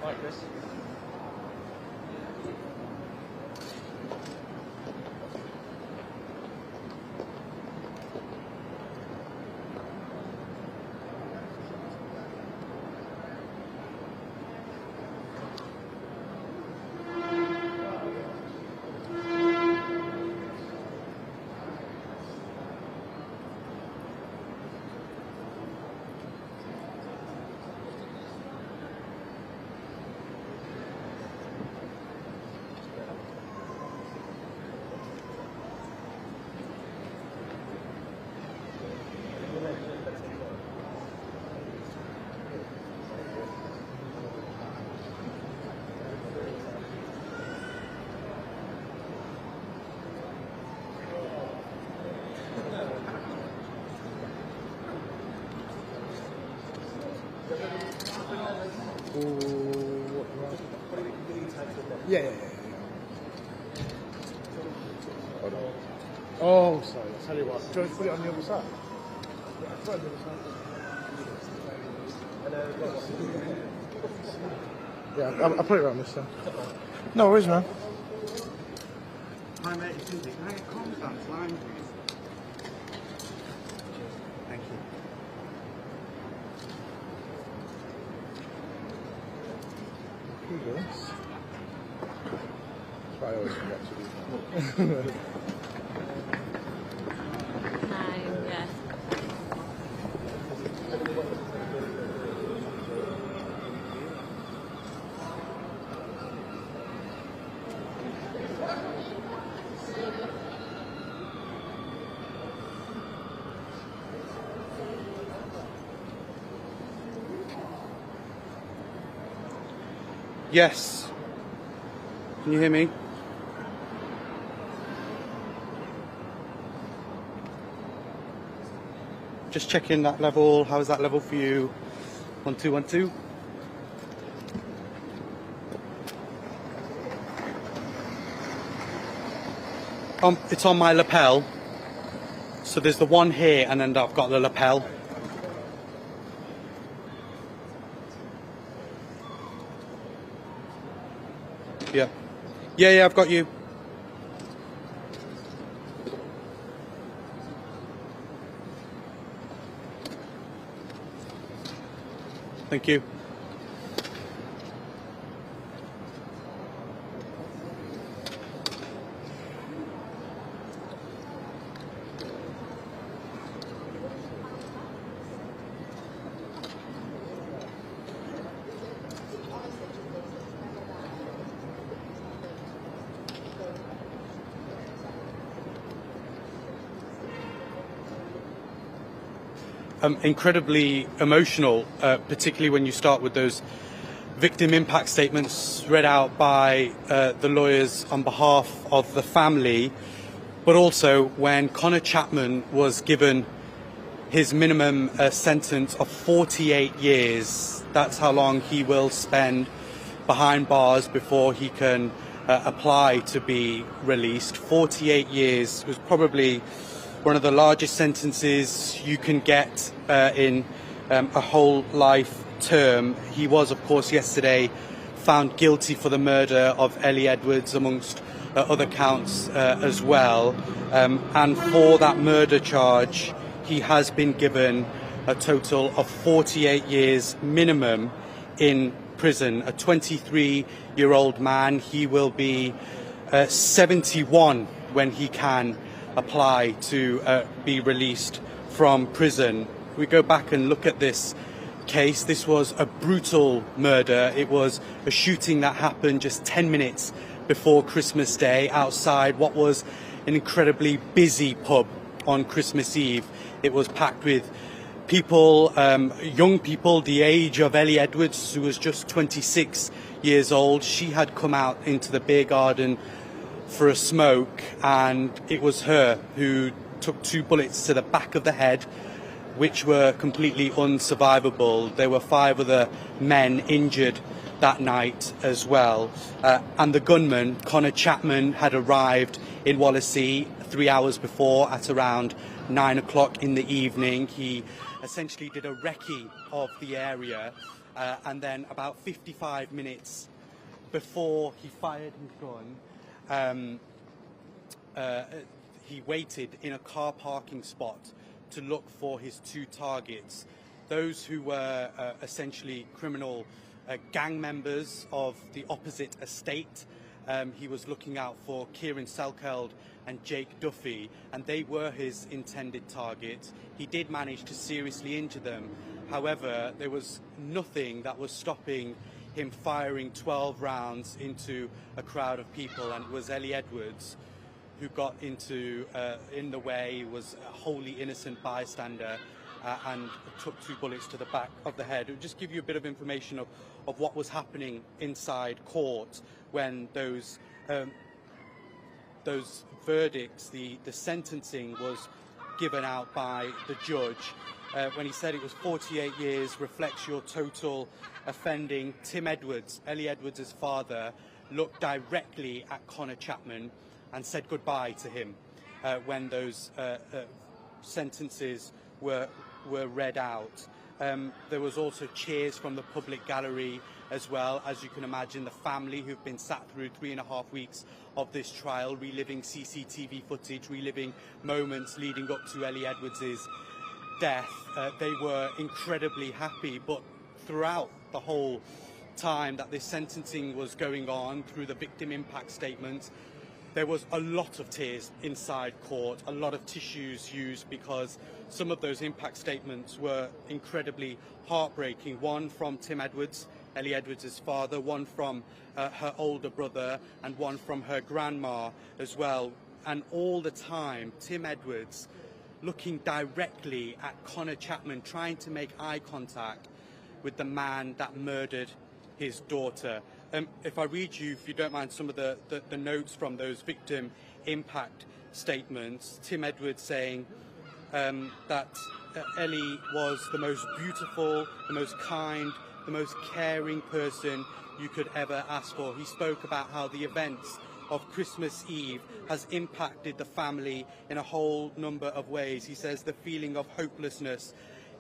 Hi, Chris. Yeah. Hold on. Oh, sorry. I'll tell you what. Do you want to put it on the other side? Yeah, put it on the other side. Yeah, I'll put it around this side. No worries, man. Hi, mate. Can I get comms down this line, please? Thank you. Here you go. That's what I always forget to do. Hi, yeah. Yes. Can you hear me? Just checking that level. How is that level for you? 1 2 1 2. It's on my lapel. So there's the one here, and then I've got the lapel. Yeah. Yeah, I've got you. Thank you. Incredibly emotional, particularly when you start with those victim impact statements read out by the lawyers on behalf of the family, but also when Connor Chapman was given his minimum sentence of 48 years. That's how long he will spend behind bars before he can apply to be released. 48 years was probably one of the largest sentences you can get in a whole life term. He was, of course, yesterday found guilty for the murder of Elle Edwards, amongst other counts as well. And for that murder charge, he has been given a total of 48 years minimum in prison. A 23-year-old man. He will be 71 when he can apply to be released from prison. We go back and look at this case. This was a brutal murder. It was a shooting that happened just 10 minutes before Christmas Day outside what was an incredibly busy pub on Christmas Eve. It was packed with people, young people, the age of Elle Edwards, who was just 26 years old. She had come out into the beer garden for a smoke, and it was her who took 2 bullets to the back of the head, which were completely unsurvivable. There were 5 other men injured that night as well. And the gunman, Connor Chapman, had arrived in Wallasey 3 hours before at around 9 o'clock in the evening. He essentially did a recce of the area and then about 55 minutes before he fired his gun, he waited in a car parking spot to look for his two targets, those who were essentially criminal gang members of the opposite estate. He was looking out for Kieran Selkeld and Jake Duffy, and they were his intended targets. He did manage to seriously injure them. However, there was nothing that was stopping him firing 12 rounds into a crowd of people, and it was Elle Edwards who got into in the way, was a wholly innocent bystander, and took 2 bullets to the back of the head. It would just give you a bit of information of what was happening inside court when those verdicts, the sentencing was given out by the judge. When he said it was 48 years, reflects your total offending. Tim Edwards, Elle Edwards' father, looked directly at Connor Chapman and said goodbye to him when those sentences were read out. There was also cheers from the public gallery as well. As you can imagine, the family who've been sat through 3.5 weeks of this trial, reliving CCTV footage, reliving moments leading up to Elle Edwards' death, they were incredibly happy. But throughout the whole time that this sentencing was going on, through the victim impact statements, there was a lot of tears inside court, a lot of tissues used, because some of those impact statements were incredibly heartbreaking. One from Tim Edwards, Elle Edwards' father, one from her older brother, and one from her grandma as well. And all the time, Tim Edwards looking directly at Connor Chapman, trying to make eye contact with the man that murdered his daughter. If I read you, if you don't mind, some of the notes from those victim impact statements, Tim Edwards saying that Ellie was the most beautiful, the most kind, the most caring person you could ever ask for. He spoke about how the events of Christmas Eve has impacted the family in a whole number of ways. He says the feeling of hopelessness,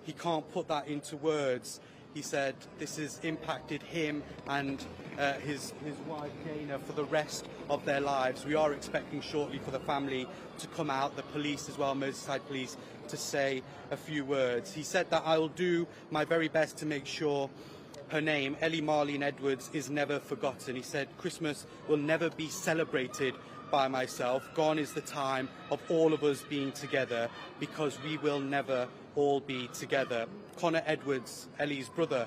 he can't put that into words. He said this has impacted him and his wife Jana for the rest of their lives. We are expecting shortly for the family to come out, the police as well, Merseyside police, to say a few words. He said that I will do my very best to make sure her name, Ellie Marlene Edwards, is never forgotten. He said Christmas will never be celebrated by myself. Gone is the time of all of us being together, because we will never all be together. Connor Edwards, Ellie's brother,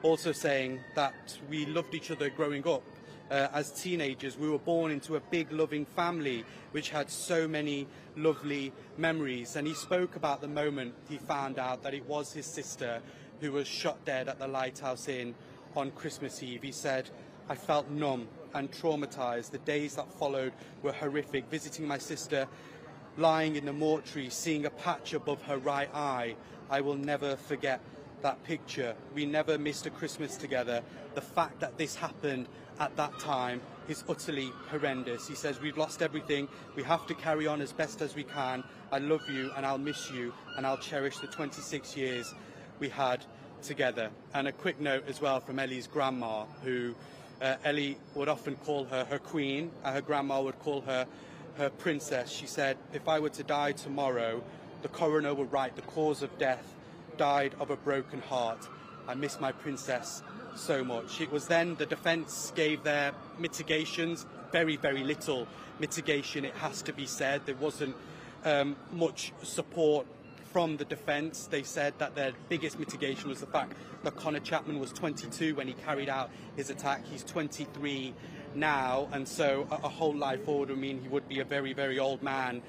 also saying that we loved each other growing up. As teenagers, we were born into a big loving family which had so many lovely memories. And he spoke about the moment he found out that it was his sister who was shot dead at the Lighthouse Inn on Christmas Eve. He said, I felt numb and traumatised. The days that followed were horrific. Visiting my sister, lying in the mortuary, seeing a patch above her right eye. I will never forget that picture. We never missed a Christmas together. The fact that this happened at that time is utterly horrendous. He says, we've lost everything. We have to carry on as best as we can. I love you and I'll miss you, and I'll cherish the 26 years we had together. And a quick note as well from Ellie's grandma, who Ellie would often call her queen. Her grandma would call her princess. She said, if I were to die tomorrow, the coroner would write the cause of death, died of a broken heart. I miss my princess so much. It was then the defence gave their mitigations, very, very little mitigation, it has to be said. There wasn't much support from the defence. They said that their biggest mitigation was the fact that Connor Chapman was 22 when he carried out his attack. He's 23 now, and so a whole life forward would mean he would be a very, very old man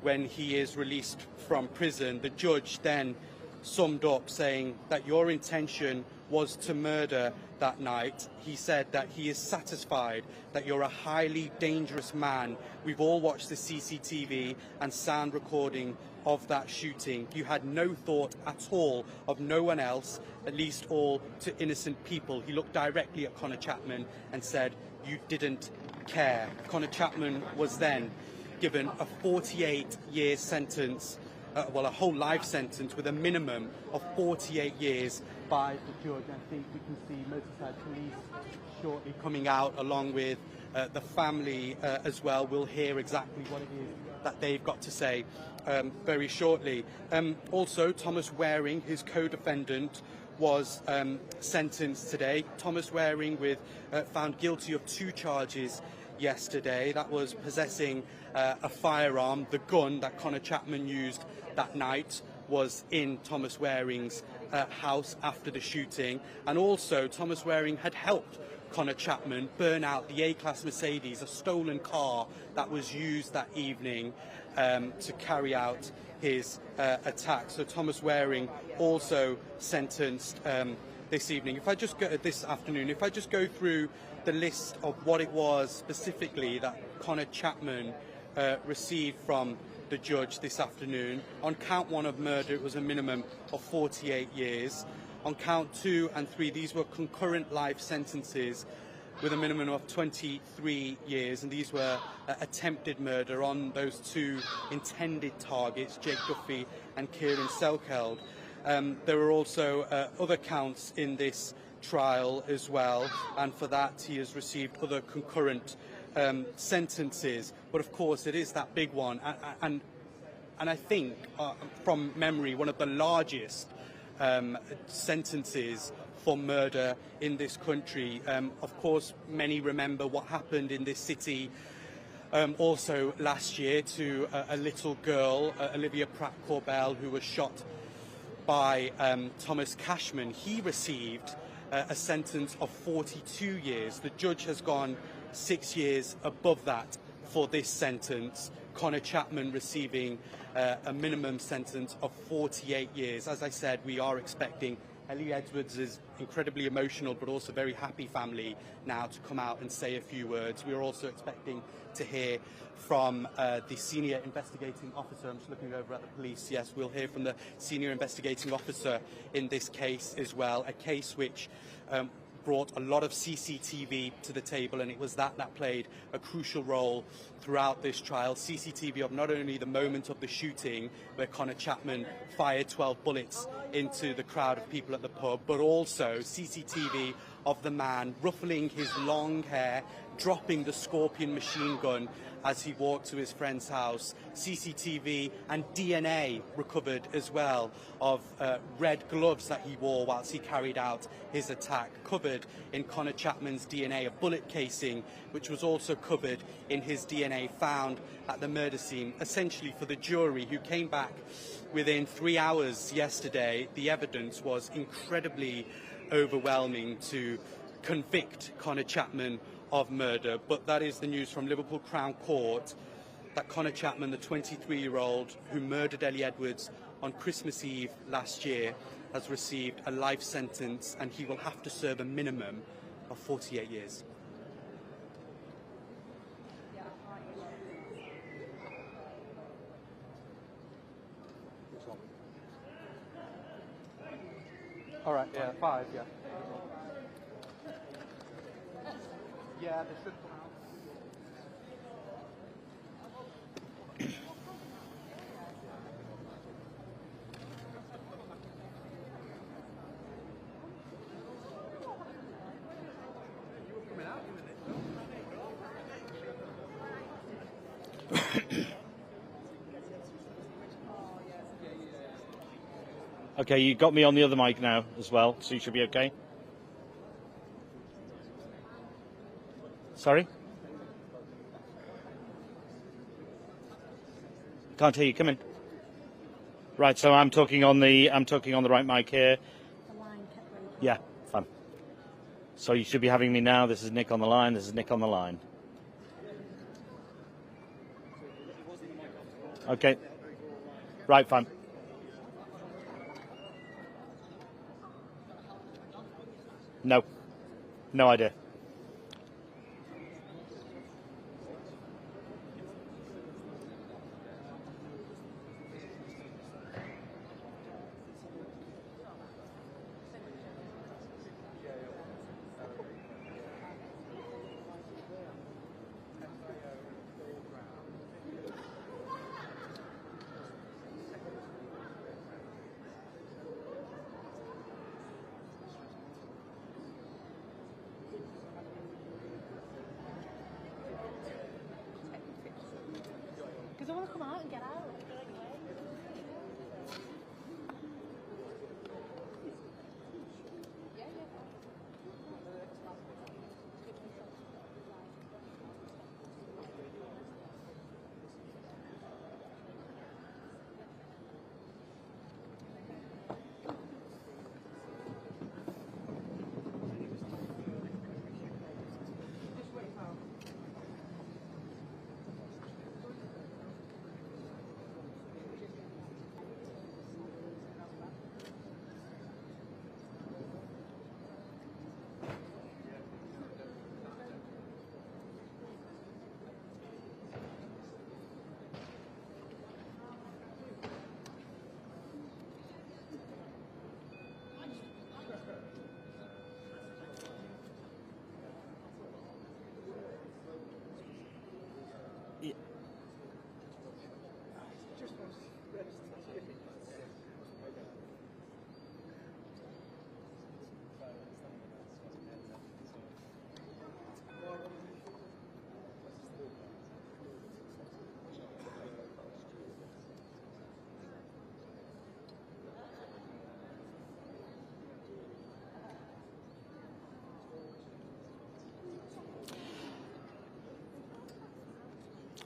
when he is released from prison. The judge then summed up saying that your intention was to murder that night. He said that he is satisfied that you're a highly dangerous man. We've all watched the CCTV and sound recording of that shooting. You had no thought at all of no one else, at least all to innocent people. He looked directly at Connor Chapman and said, you didn't care. Connor Chapman was then given a 48-year sentence, a whole life sentence with a minimum of 48 years by the judge. I think we can see Merseyside police shortly coming out along with the family as well. We'll hear exactly what it is that they've got to say very shortly. Also, Thomas Waring, his co-defendant, was sentenced today. Thomas Waring found guilty of 2 charges yesterday. That was possessing a firearm. The gun that Connor Chapman used that night was in Thomas Waring's house after the shooting, and also Thomas Waring had helped Connor Chapman burn out the A-Class Mercedes, a stolen car that was used that evening to carry out his attack. So Thomas Waring also sentenced this evening. If I just go this afternoon, if I just go through the list of what it was specifically that Connor Chapman received from the judge this afternoon. On count 1 of murder, it was a minimum of 48 years. On count 2 and 3, these were concurrent life sentences with a minimum of 23 years, and these were attempted murder on those 2 intended targets, Jake Duffy and Kieran Selkeld. There were also other counts in this trial as well, and for that he has received other concurrent sentences. But of course it is that big one, and I think from memory one of the largest sentences for murder in this country. Of course many remember what happened in this city also last year to a little girl, Olivia Pratt-Corbell, who was shot by Thomas Cashman. He received a sentence of 42 years. The judge has gone 6 years above that for this sentence. Connor Chapman receiving a minimum sentence of 48 years. As I said, we are expecting Elle Edwards' is incredibly emotional but also very happy family now to come out and say a few words. We are also expecting to hear from the senior investigating officer. I'm just looking over at the police. Yes, we'll hear from the senior investigating officer in this case as well, a case which brought a lot of CCTV to the table, and it was that played a crucial role throughout this trial. CCTV of not only the moment of the shooting where Connor Chapman fired 12 bullets into the crowd of people at the pub, but also CCTV of the man ruffling his long hair, dropping the Scorpion machine gun as he walked to his friend's house. CCTV and DNA recovered as well of red gloves that he wore whilst he carried out his attack, covered in Connor Chapman's DNA, a bullet casing which was also covered in his DNA found at the murder scene. Essentially, for the jury who came back within 3 hours yesterday, the evidence was incredibly overwhelming to convict Connor Chapman of murder. But that is the news from Liverpool Crown Court, that Connor Chapman, the 23-year-old who murdered Elle Edwards on Christmas Eve last year, has received a life sentence, and he will have to serve a minimum of 48 years. All right, yeah, 5, yeah. Yeah, they should come out. Okay, you got me on the other mic now as well, so you should be okay. Sorry? Can't hear you. Come in. Right, so I'm talking on the right mic here. The line kept breaking. Yeah, fine. So you should be having me now. This is Nick on the line. This is Nick on the line. Okay. Right, fine. No. No idea. want to come out and get out?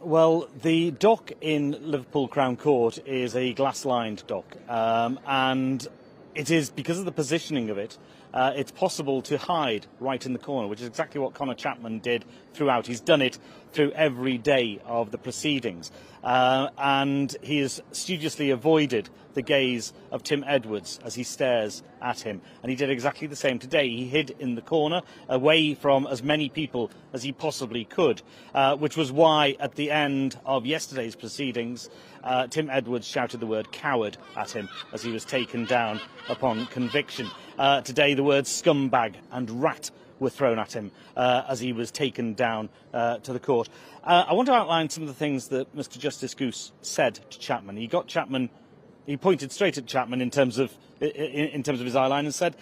Well, the dock in Liverpool Crown Court is a glass-lined dock, and it is, because of the positioning of it, it's possible to hide right in the corner, which is exactly what Connor Chapman did throughout. He's done it through every day of the proceedings, and he has studiously avoided the gaze of Tim Edwards as he stares at him. And he did exactly the same today. He hid in the corner, away from as many people as he possibly could, which was why at the end of yesterday's proceedings, Tim Edwards shouted the word coward at him as he was taken down upon conviction. Today the words scumbag and rat were thrown at him as he was taken down to the court. I want to outline some of the things that Mr. Justice Goose said to Chapman. He pointed straight at Chapman in terms of his eyeline and said,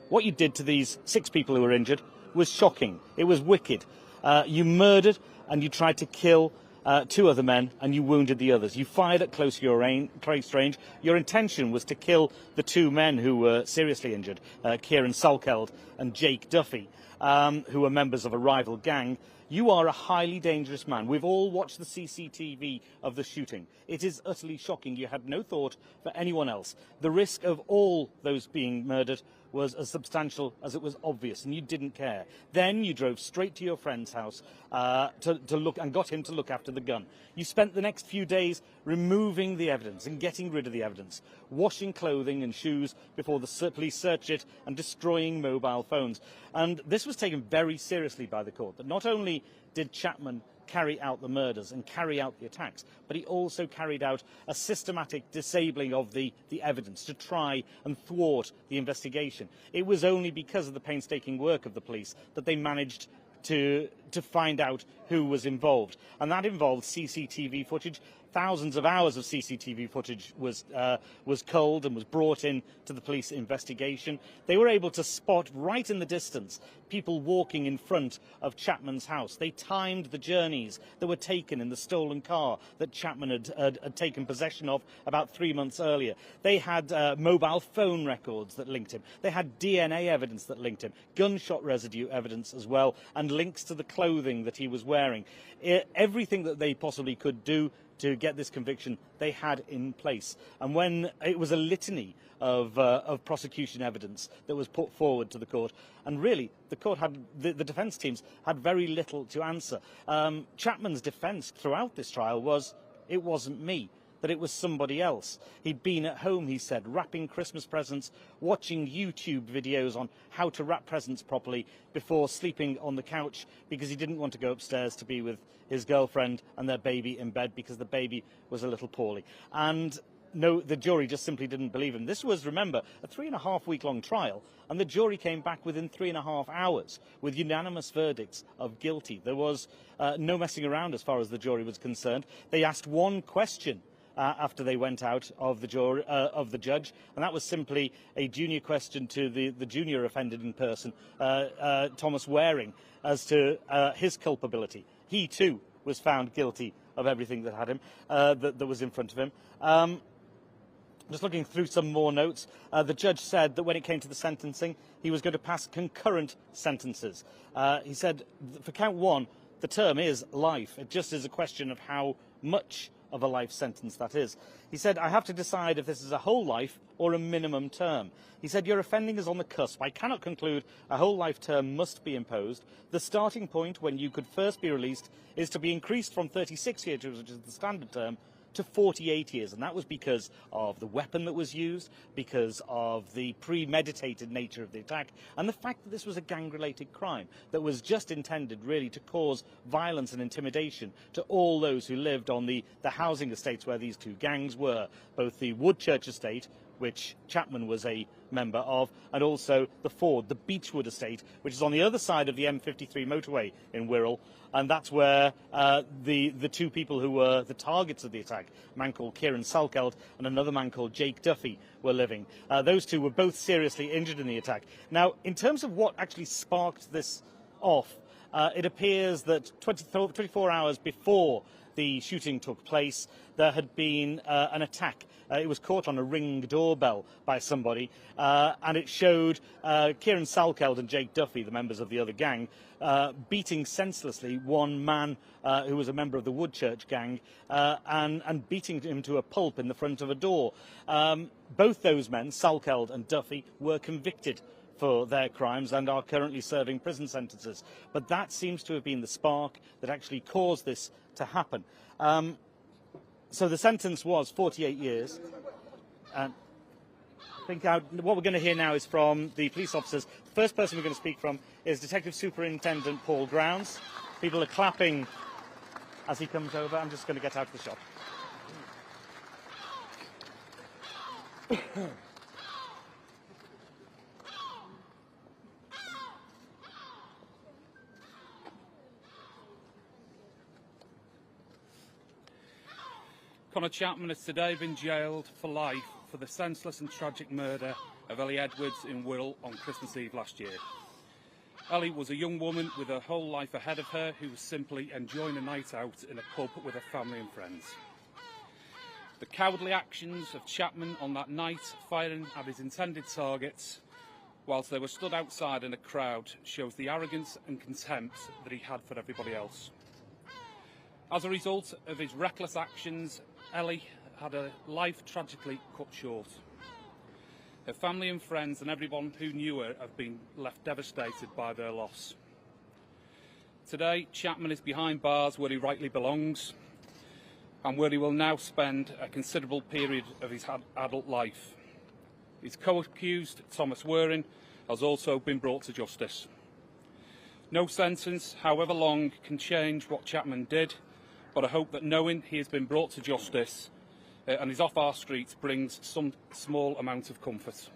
what you did to these 6 people who were injured was shocking. It was wicked. You murdered and you tried to kill 2 other men and you wounded the others. You fired at close range. Your intention was to kill the 2 men who were seriously injured, Kieran Salkeld and Jake Duffy, who were members of a rival gang. You are a highly dangerous man. We've all watched the CCTV of the shooting. It is utterly shocking. You had no thought for anyone else. The risk of all those being murdered was as substantial as it was obvious, and you didn't care. Then you drove straight to your friend's house to look and got him to look after the gun. You spent the next few days removing the evidence and getting rid of the evidence, washing clothing and shoes before the police searched it, and destroying mobile phones. And this was taken very seriously by the court, that not only did Chapman carry out the murders and carry out the attacks, but he also carried out a systematic disabling of the evidence to try and thwart the investigation. It was only because of the painstaking work of the police that they managed to find out who was involved, and that involved CCTV footage. Thousands of hours of CCTV footage was culled and was brought in to the police investigation. They were able to spot right in the distance people walking in front of Chapman's house. They timed the journeys that were taken in the stolen car that Chapman had taken possession of about 3 months earlier. They had mobile phone records that linked him. They had DNA evidence that linked him, gunshot residue evidence as well, and links to the clothing that he was wearing. Everything that they possibly could do to get this conviction, they had in place. And when it was a litany of prosecution evidence that was put forward to the court, and really the court had, the defence teams had very little to answer. Chapman's defence throughout this trial was, it wasn't me, that it was somebody else. He'd been at home, he said, wrapping Christmas presents, watching YouTube videos on how to wrap presents properly before sleeping on the couch because he didn't want to go upstairs to be with his girlfriend and their baby in bed because the baby was a little poorly. And no, the jury just simply didn't believe him. This was, remember, a 3.5-week-long trial, and the jury came back within 3.5 hours with unanimous verdicts of guilty. There was no messing around as far as the jury was concerned. They asked one question after they went out of the judge, and that was simply a junior question to the junior offending person, Thomas Waring, as to his culpability. He too was found guilty of everything that had him, that was in front of him. Just looking through some more notes, the judge said that when it came to the sentencing, he was going to pass concurrent sentences. He said for count one, the term is life. It just is a question of how much of a life sentence that is. He said, I have to decide if this is a whole life or a minimum term. He said, your offending is on the cusp. I cannot conclude a whole life term must be imposed. The starting point when you could first be released is to be increased from 36 years, which is the standard term, to 48 years, and that was because of the weapon that was used, because of the premeditated nature of the attack, and the fact that this was a gang-related crime that was just intended really to cause violence and intimidation to all those who lived on the housing estates where these two gangs were, both the Woodchurch estate, which Chapman was a member of, and also the Ford, the Beechwood estate, which is on the other side of the M53 motorway in Wirral, and that's where the two people who were the targets of the attack, a man called Kieran Salkeld and another man called Jake Duffy, were living. Those two were both seriously injured in the attack. Now, in terms of what actually sparked this off, it appears that 24 hours before the shooting took place, there had been an attack. It was caught on a Ring doorbell by somebody, and it showed Kieran Salkeld and Jake Duffy, the members of the other gang, beating senselessly one man who was a member of the Woodchurch gang, and beating him to a pulp in the front of a door. Both those men, Salkeld and Duffy, were convicted for their crimes and are currently serving prison sentences. But that seems to have been the spark that actually caused this to happen. So the sentence was 48 years. I think what we're going to hear now is from the police officers. The first person we're going to speak from is Detective Superintendent Paul Grounds. People are clapping as he comes over. I'm just going to get out of the shop. Connor Chapman has today been jailed for life for the senseless and tragic murder of Elle Edwards in Wirral on Christmas Eve last year. Elle was a young woman with her whole life ahead of her who was simply enjoying a night out in a pub with her family and friends. The cowardly actions of Chapman on that night, firing at his intended targets whilst they were stood outside in a crowd, shows the arrogance and contempt that he had for everybody else. As a result of his reckless actions, Elle had her life tragically cut short. Her family and friends and everyone who knew her have been left devastated by their loss. Today, Chapman is behind bars where he rightly belongs and where he will now spend a considerable period of his adult life. His co-accused, Thomas Wirral, has also been brought to justice. No sentence, however long, can change what Chapman did, but I hope that knowing he has been brought to justice and is off our streets brings some small amount of comfort.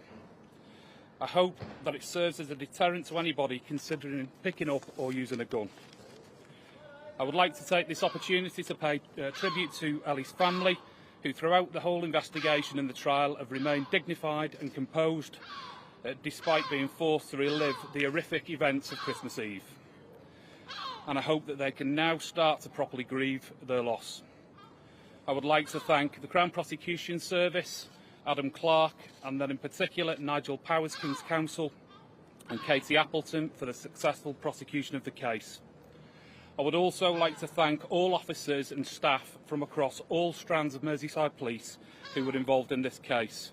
I hope that it serves as a deterrent to anybody considering picking up or using a gun. I would like to take this opportunity to pay tribute to Ellie's family, who throughout the whole investigation and the trial have remained dignified and composed despite being forced to relive the horrific events of Christmas Eve. And I hope that they can now start to properly grieve their loss. I would like to thank the Crown Prosecution Service, Adam Clark, and then in particular Nigel Powers, King's Counsel, and Katie Appleton for the successful prosecution of the case. I would also like to thank all officers and staff from across all strands of Merseyside Police who were involved in this case.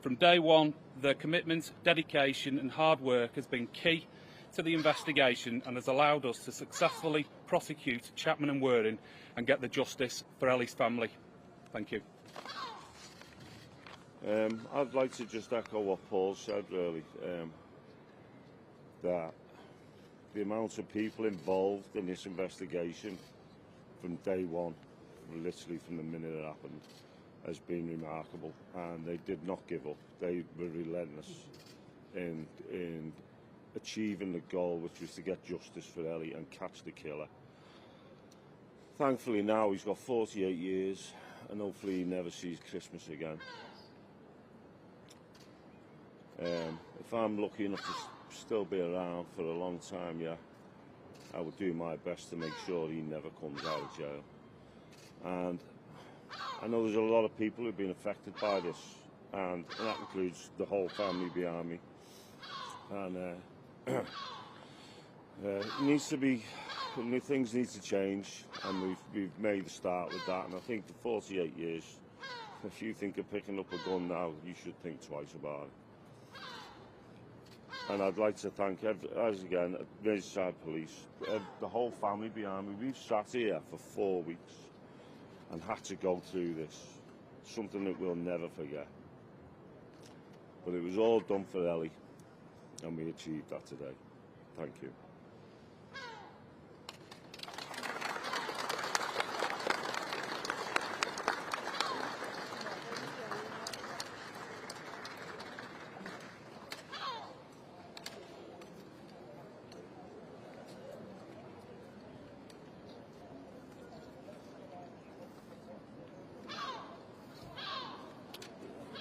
From day one, their commitment, dedication and hard work has been key to the investigation and has allowed us to successfully prosecute Chapman and Wirral and get the justice for Ellie's family. Thank you. I'd like to just echo what Paul said, really, that the amount of people involved in this investigation from day one, literally from the minute it happened, has been remarkable, and they did not give up. They were relentless in achieving the goal, which was to get justice for Ellie and catch the killer. Thankfully now he's got 48 years and hopefully he never sees Christmas again. If I'm lucky enough to still be around for a long time, yeah, I would do my best to make sure he never comes out of jail. And I know there's a lot of people who've been affected by this, and that includes the whole family behind me. And it needs to be, things need to change, and we've made a start with that. And I think for 48 years, if you think of picking up a gun now, you should think twice about it. And I'd like to thank, as again, Merseyside Police, the whole family behind me. We've sat here for 4 weeks and had to go through this, something that we'll never forget. But it was all done for Ellie, and we achieved that today. Thank you.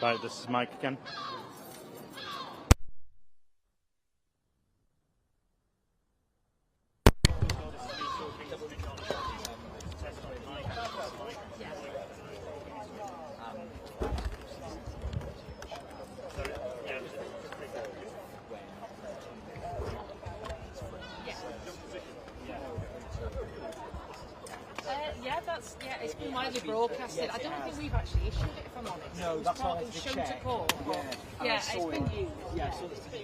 Right, this is Mike again. It's been widely broadcasted. I don't think we've actually issued it, if I'm honest. No, that's why I had to shown check. to court. Yeah, Yeah, it's been used. Yeah, so